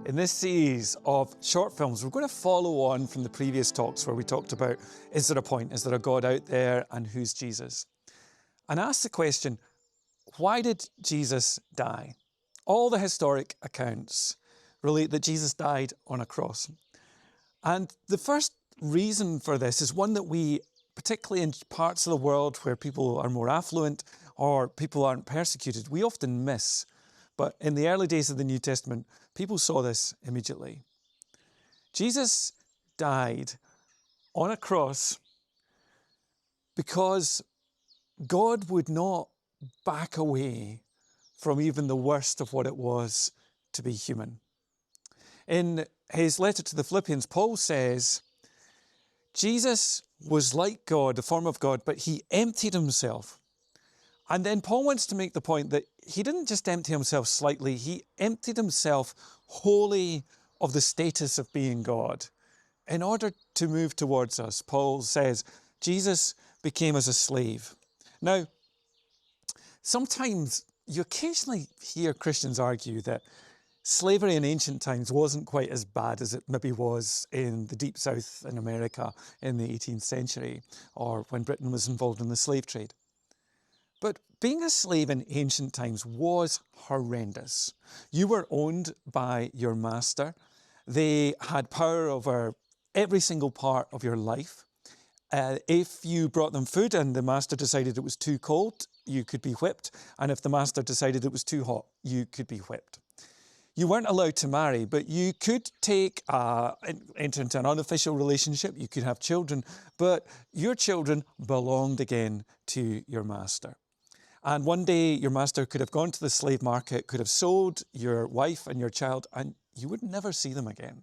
In this series of short films, we're going to follow on from the previous talks where we talked about, is there a point? Is there a God out there? And who's Jesus? And ask the question, why did Jesus die? All the historic accounts relate that Jesus died on a cross. And the first reason for this is one that we, particularly in parts of the world where people are more affluent or people aren't persecuted, we often miss. But in the early days of the New Testament, people saw this immediately. Jesus died on a cross because God would not back away from even the worst of what it was to be human. In his letter to the Philippians, Paul says, Jesus was like God, the form of God, but he emptied himself. And then Paul wants to make the point that he didn't just empty himself slightly, he emptied himself wholly of the status of being God. In order to move towards us, Paul says, Jesus became as a slave. Now, sometimes you occasionally hear Christians argue that slavery in ancient times wasn't quite as bad as it maybe was in the deep south in America in the 18th century, or when Britain was involved in the slave trade. But being a slave in ancient times was horrendous. You were owned by your master. They had power over every single part of your life. If you brought them food and the master decided it was too cold, you could be whipped. And if the master decided it was too hot, you could be whipped. You weren't allowed to marry, but you could enter into an unofficial relationship. You could have children, but your children belonged again to your master. And one day your master could have gone to the slave market, could have sold your wife and your child, and you would never see them again.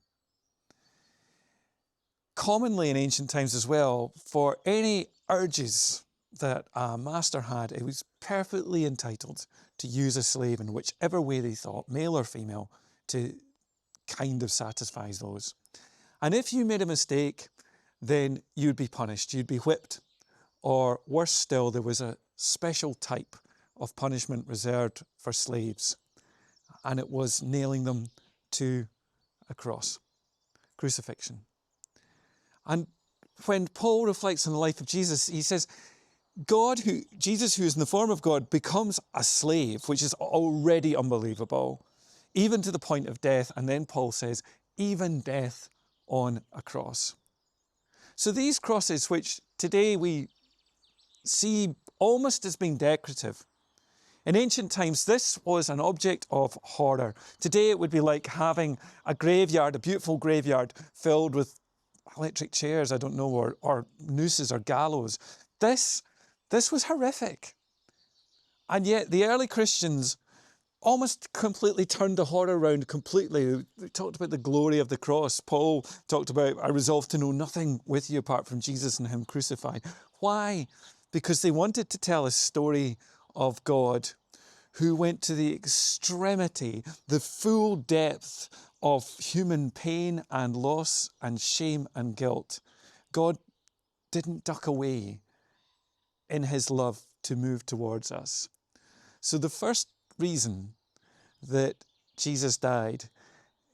Commonly in ancient times as well, for any urges that a master had, it was perfectly entitled to use a slave in whichever way they thought, male or female, to kind of satisfy those. And if you made a mistake, then you'd be punished, you'd be whipped. Or worse still, there was a special type of punishment reserved for slaves, and it was nailing them to a cross, crucifixion. And when Paul reflects on the life of Jesus, he says, Jesus, who is in the form of God, becomes a slave, which is already unbelievable, even to the point of death. And then Paul says, even death on a cross. So these crosses, which today we see almost as being decorative, in ancient times, this was an object of horror. Today, it would be like having a graveyard, a beautiful graveyard filled with electric chairs, I don't know, or nooses or gallows. This was horrific. And yet the early Christians almost completely turned the horror around completely. They talked about the glory of the cross. Paul talked about, I resolved to know nothing with you apart from Jesus and him crucified. Why? Because they wanted to tell a story of God who went to the extremity, the full depth of human pain and loss and shame and guilt. God didn't duck away in his love to move towards us. So the first reason that Jesus died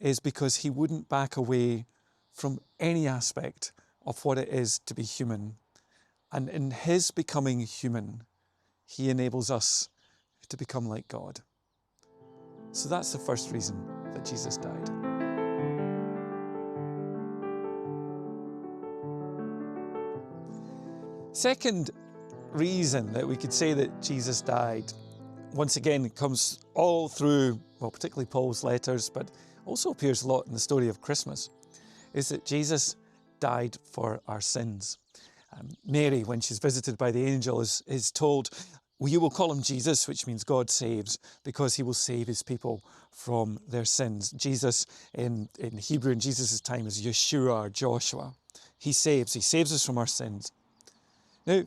is because he wouldn't back away from any aspect of what it is to be human. And in his becoming human, he enables us to become like God. So that's the first reason that Jesus died. Second reason that we could say that Jesus died, once again, it comes all through, well, particularly Paul's letters, but also appears a lot in the story of Christmas, is that Jesus died for our sins. Mary, when she's visited by the angel, is told, well, you will call him Jesus, which means God saves, because he will save his people from their sins. Jesus, in Hebrew in Jesus' time, is Yeshua or Joshua. He saves us from our sins. Now,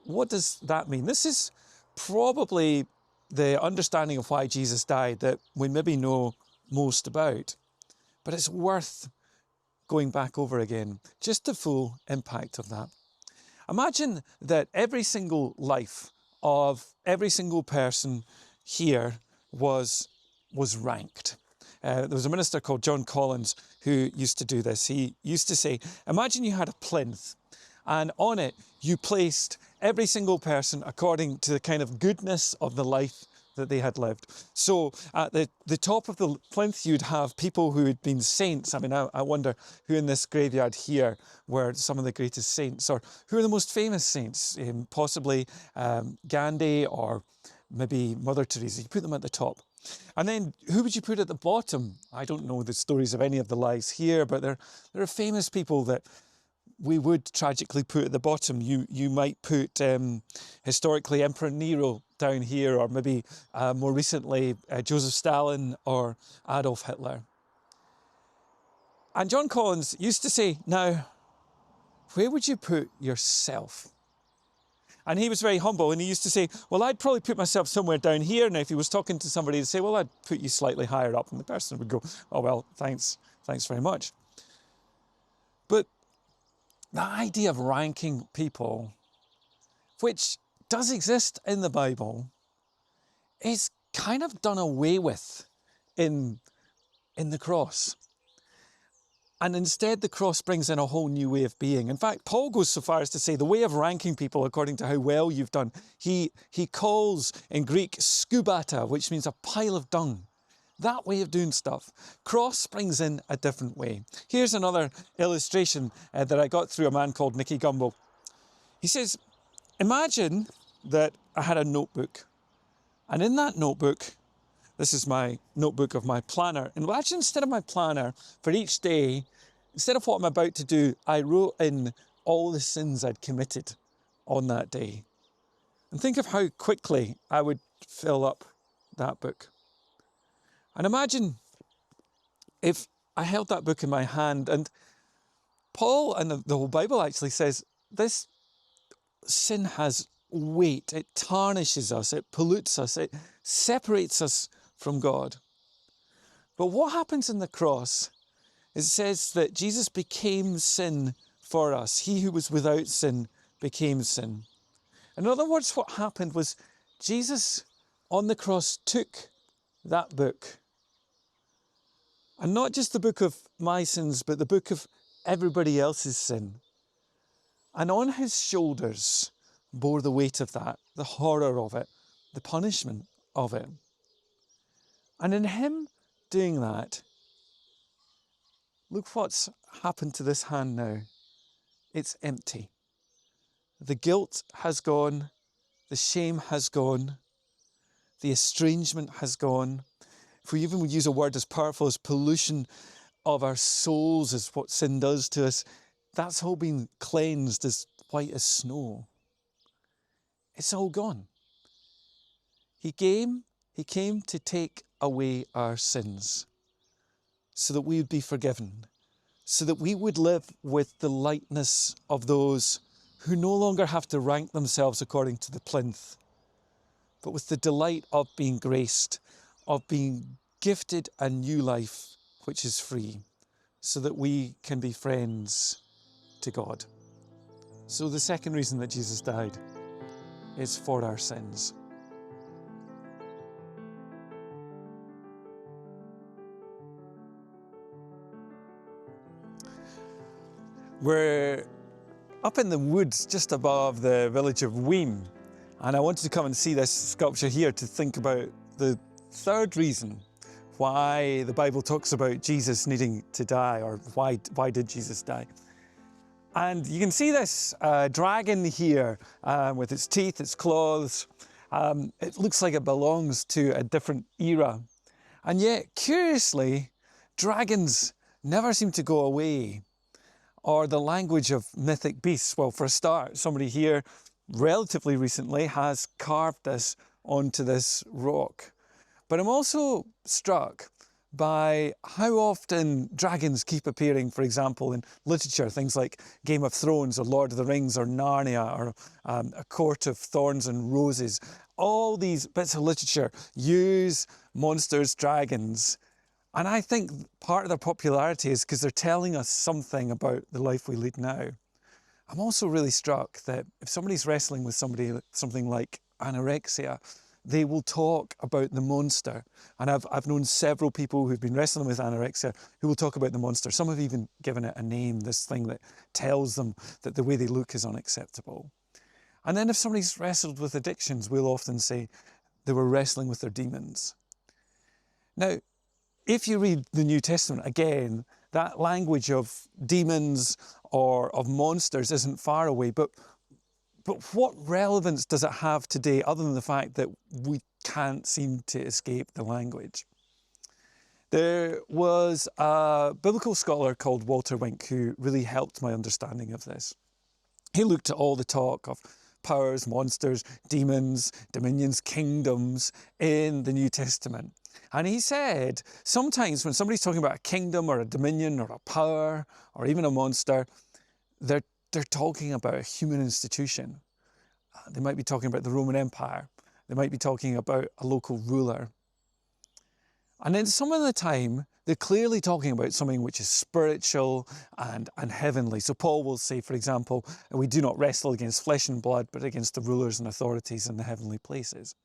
what does that mean? This is probably the understanding of why Jesus died that we maybe know most about. But it's worth going back over again, just the full impact of that. Imagine that every single life of every single person here was ranked. there was a minister called John Collins who used to do this. He used to say, imagine you had a plinth, and on it you placed every single person according to the kind of goodness of the life that they had lived. So at the top of the plinth, you'd have people who had been saints. I mean, I wonder who in this graveyard here were some of the greatest saints, or who are the most famous saints, possibly Gandhi or maybe Mother Teresa. You put them at the top. And then who would you put at the bottom? I don't know the stories of any of the lives here, but there are famous people that we would tragically put at the bottom. You might put historically Emperor Nero down here, or maybe more recently Joseph Stalin or Adolf Hitler. And John Collins used to say, now, where would you put yourself? And he was very humble, and he used to say, well, I'd probably put myself somewhere down here. Now, if he was talking to somebody, he'd say, well, I'd put you slightly higher up. And the person would go, oh, well, thanks very much. But the idea of ranking people, which does exist in the Bible, is kind of done away with in the cross. And instead, the cross brings in a whole new way of being. In fact, Paul goes so far as to say the way of ranking people according to how well you've done, he calls in Greek skubata, which means a pile of dung. That way of doing stuff. Cross brings in a different way. Here's another illustration that I got through a man called Nicky Gumbel. He says, imagine that I had a notebook, and in that notebook, this is my notebook of my planner. And imagine instead of my planner, for each day, instead of what I'm about to do, I wrote in all the sins I'd committed on that day. And think of how quickly I would fill up that book. And imagine if I held that book in my hand, and Paul and the whole Bible actually says this sin has weight. It tarnishes us, it pollutes us, it separates us from God. But what happens in the cross is it says that Jesus became sin for us. He who was without sin became sin. In other words, what happened was Jesus on the cross took that book, and not just the book of my sins, but the book of everybody else's sin. And on his shoulders bore the weight of that, the horror of it, the punishment of it. And in him doing that, look what's happened to this hand now. It's empty. The guilt has gone, the shame has gone, the estrangement has gone. If we even would use a word as powerful as pollution of our souls is what sin does to us, that's all been cleansed as white as snow. It's all gone. He came to take away our sins so that we would be forgiven, so that we would live with the lightness of those who no longer have to rank themselves according to the plinth, but with the delight of being graced, of being gifted a new life which is free, so that we can be friends to God. So the second reason that Jesus died is for our sins. We're up in the woods just above the village of Weem, and I wanted to come and see this sculpture here to think about the third reason why the Bible talks about Jesus needing to die, or why did Jesus die. And you can see this dragon here with its teeth, its claws. It looks like it belongs to a different era. And yet, curiously, dragons never seem to go away. Or the language of mythic beasts. Well, for a start, somebody here relatively recently has carved this onto this rock. But I'm also struck by how often dragons keep appearing, for example, in literature, things like Game of Thrones or Lord of the Rings or Narnia or A Court of Thorns and Roses. All these bits of literature use monsters, dragons. And I think part of their popularity is because they're telling us something about the life we lead now. I'm also really struck that if somebody's wrestling with something like anorexia, they will talk about the monster. And I've known several people who've been wrestling with anorexia who will talk about the monster. Some have even given it a name, this thing that tells them that the way they look is unacceptable. And then if somebody's wrestled with addictions, we'll often say they were wrestling with their demons. Now, if you read the New Testament, again, that language of demons or of monsters isn't far away, but what relevance does it have today other than the fact that we can't seem to escape the language? There was a biblical scholar called Walter Wink who really helped my understanding of this. He looked at all the talk of powers, monsters, demons, dominions, kingdoms in the New Testament. And he said, sometimes when somebody's talking about a kingdom or a dominion or a power or even a monster, they're talking about a human institution. They might be talking about the Roman Empire. They might be talking about a local ruler. And then some of the time, they're clearly talking about something which is spiritual and heavenly. So Paul will say, for example, we do not wrestle against flesh and blood, but against the rulers and authorities in the heavenly places.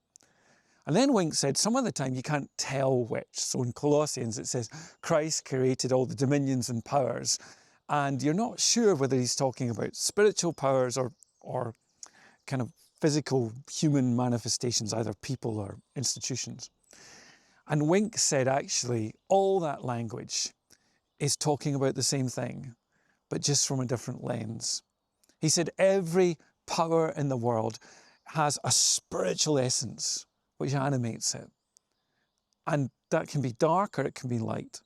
And then Wink said, some of the time you can't tell which. So in Colossians it says, Christ created all the dominions and powers. And you're not sure whether he's talking about spiritual powers or kind of physical human manifestations, either people or institutions. And Wink said, actually, all that language is talking about the same thing, but just from a different lens. He said, every power in the world has a spiritual essence which animates it. And that can be dark or it can be light.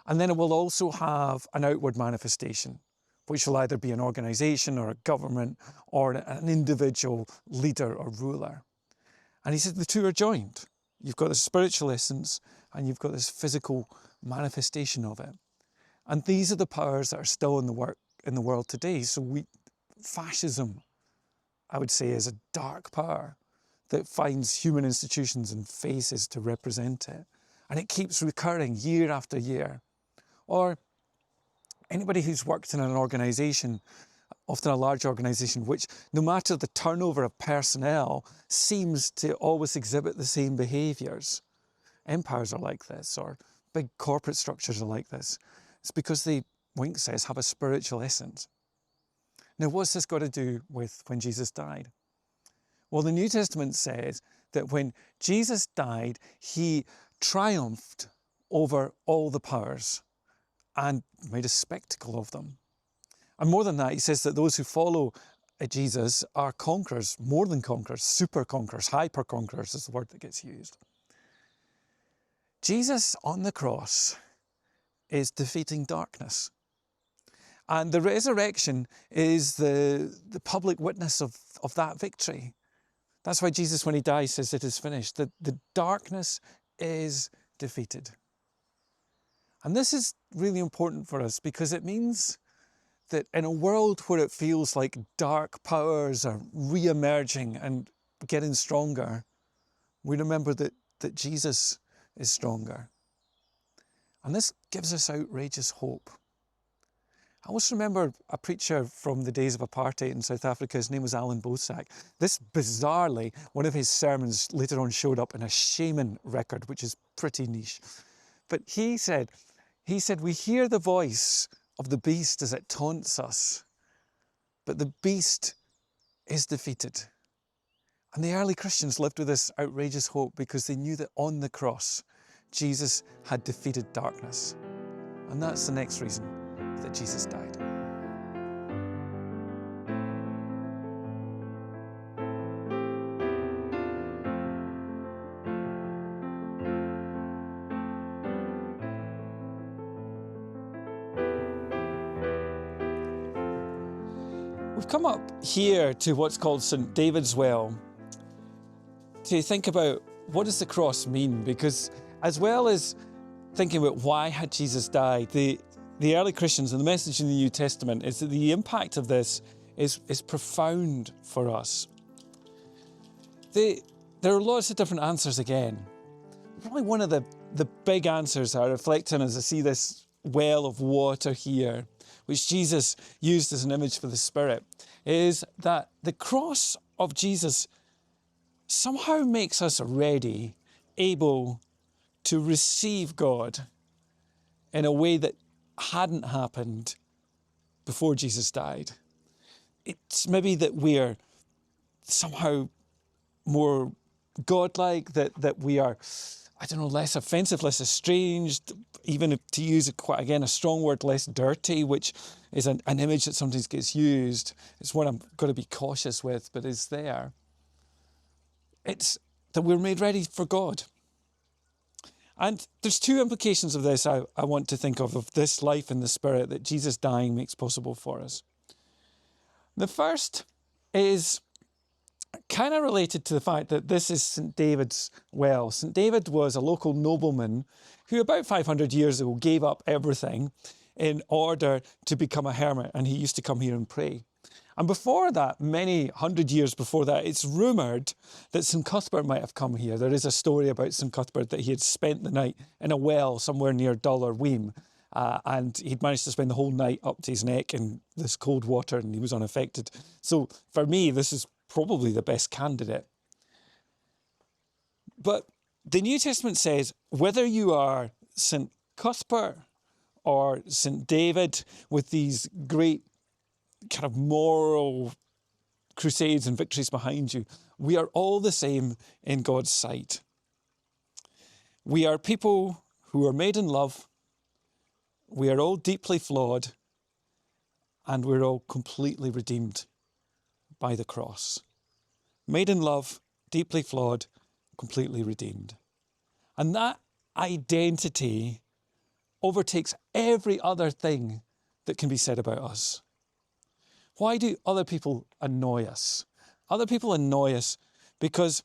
And then it will also have an outward manifestation, which will either be an organization or a government or an individual leader or ruler. And he said the two are joined. You've got the spiritual essence and you've got this physical manifestation of it. And these are the powers that are still in the world today. So fascism, I would say, is a dark power that finds human institutions and faces to represent it. And it keeps recurring year after year. Or anybody who's worked in an organisation, often a large organisation, which no matter the turnover of personnel, seems to always exhibit the same behaviours. Empires are like this, or big corporate structures are like this. It's because they, Wink says, have a spiritual essence. Now, what's this got to do with when Jesus died? Well, the New Testament says that when Jesus died, he triumphed over all the powers and made a spectacle of them. And more than that, he says that those who follow Jesus are conquerors, more than conquerors, super conquerors, hyper conquerors is the word that gets used. Jesus on the cross is defeating darkness. And the resurrection is the public witness of that victory. That's why Jesus, when he dies, says it is finished. The darkness is defeated. And this is really important for us because it means that in a world where it feels like dark powers are re-emerging and getting stronger, we remember that Jesus is stronger. And this gives us outrageous hope. I always remember a preacher from the days of apartheid in South Africa. His name was Alan Bosak. This, bizarrely, one of his sermons later on showed up in a shaman record, which is pretty niche. But he said, we hear the voice of the beast as it taunts us, but the beast is defeated. And the early Christians lived with this outrageous hope because they knew that on the cross, Jesus had defeated darkness. And that's the next reason that Jesus died. We've come up here to what's called St David's Well to think about what does the cross mean, because as well as thinking about why had Jesus died, the early Christians and the message in the New Testament is that the impact of this is profound for us. There are lots of different answers again. Probably one of the big answers I reflect on as I see this well of water here, which Jesus used as an image for the Spirit, is that the cross of Jesus somehow makes us ready, able to receive God in a way that hadn't happened before Jesus died. It's maybe that we're somehow more godlike, that we are, I don't know, less offensive, less estranged, even if, to use, a strong word, less dirty, which is an image that sometimes gets used. It's one I'm going to be cautious with, but is there. It's that we're made ready for God. And there's two implications of this I want to think of this life in the Spirit that Jesus dying makes possible for us. The first is kind of related to the fact that this is St David's well. St David was a local nobleman who about 500 years ago gave up everything in order to become a hermit, and he used to come here and pray. And before that, many hundred years before that, it's rumoured that St Cuthbert might have come here. There is a story about St Cuthbert that he had spent the night in a well somewhere near Dull or Weem, and he'd managed to spend the whole night up to his neck in this cold water, and he was unaffected. So for me, this is probably the best candidate. But the New Testament says, whether you are St Cuthbert or St David with these great kind of moral crusades and victories behind you, we are all the same in God's sight. We are people who are made in love. We are all deeply flawed, and we're all completely redeemed by the cross. Made in love, deeply flawed, completely redeemed. And that identity overtakes every other thing that can be said about us. Why do other people annoy us? Other people annoy us because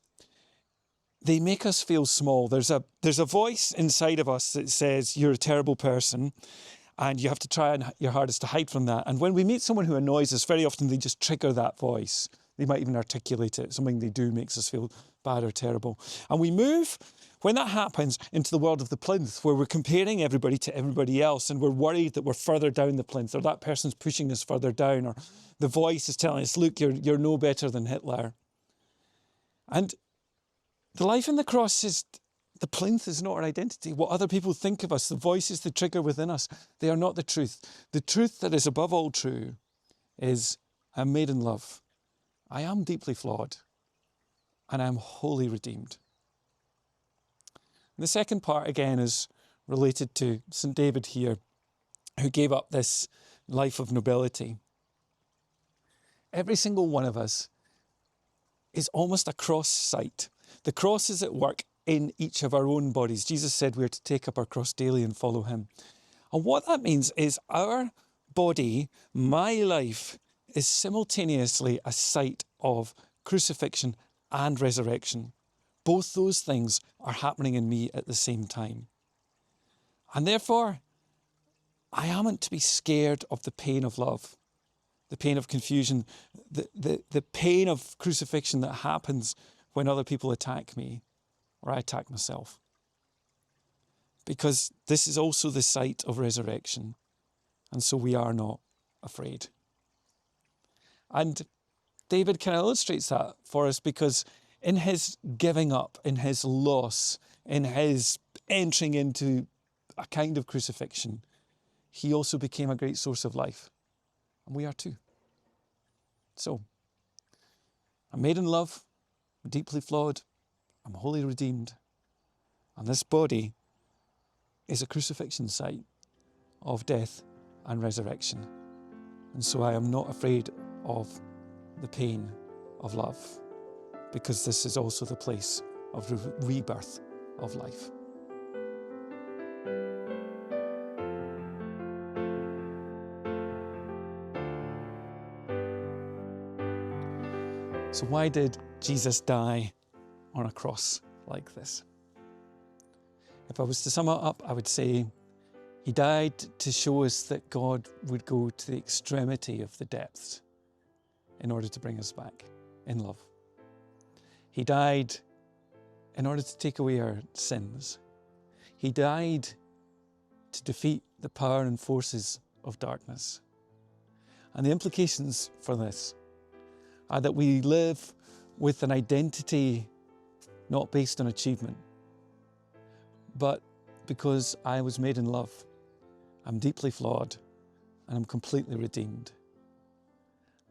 they make us feel small. There's a voice inside of us that says you're a terrible person, and you have to try your hardest to hide from that. And when we meet someone who annoys us, very often they just trigger that voice. They might even articulate it. Something they do makes us feel bad or terrible. And we move, when that happens, into the world of the plinth, where we're comparing everybody to everybody else, and we're worried that we're further down the plinth, or that person's pushing us further down, or the voice is telling us, look, you're no better than Hitler. And the life in the cross is, the plinth is not our identity. What other people think of us, the voices that trigger within us, they are not the truth. The truth that is above all true is, I'm made in love. I am deeply flawed, and I am wholly redeemed. And the second part, again, is related to St David here, who gave up this life of nobility. Every single one of us is almost a cross sight. The cross is at work in each of our own bodies. Jesus said we're to take up our cross daily and follow him. And what that means is our body, my life, is simultaneously a site of crucifixion and resurrection. Both those things are happening in me at the same time. And therefore, I am to be scared of the pain of love, the pain of confusion, the pain of crucifixion that happens when other people attack me or I attack myself. Because this is also the site of resurrection, and so we are not afraid. And David kind of illustrates that for us, because in his giving up, in his loss, in his entering into a kind of crucifixion, he also became a great source of life. And we are too. So, I'm made in love, I'm deeply flawed, I'm wholly redeemed. And this body is a crucifixion site of death and resurrection. And so I am not afraid of the pain of love, because this is also the place of rebirth of life. So why did Jesus die on a cross like this? If I was to sum it up, I would say he died to show us that God would go to the extremity of the depths in order to bring us back in love. He died in order to take away our sins. He died to defeat the power and forces of darkness. And the implications for this are that we live with an identity not based on achievement, but because I was made in love. I'm deeply flawed and I'm completely redeemed.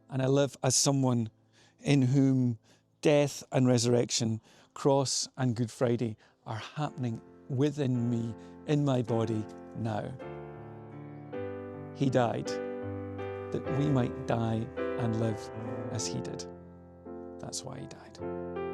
And I live as someone in whom death and resurrection, cross and Good Friday are happening within me, in my body now. He died that we might die and live as he did. That's why he died.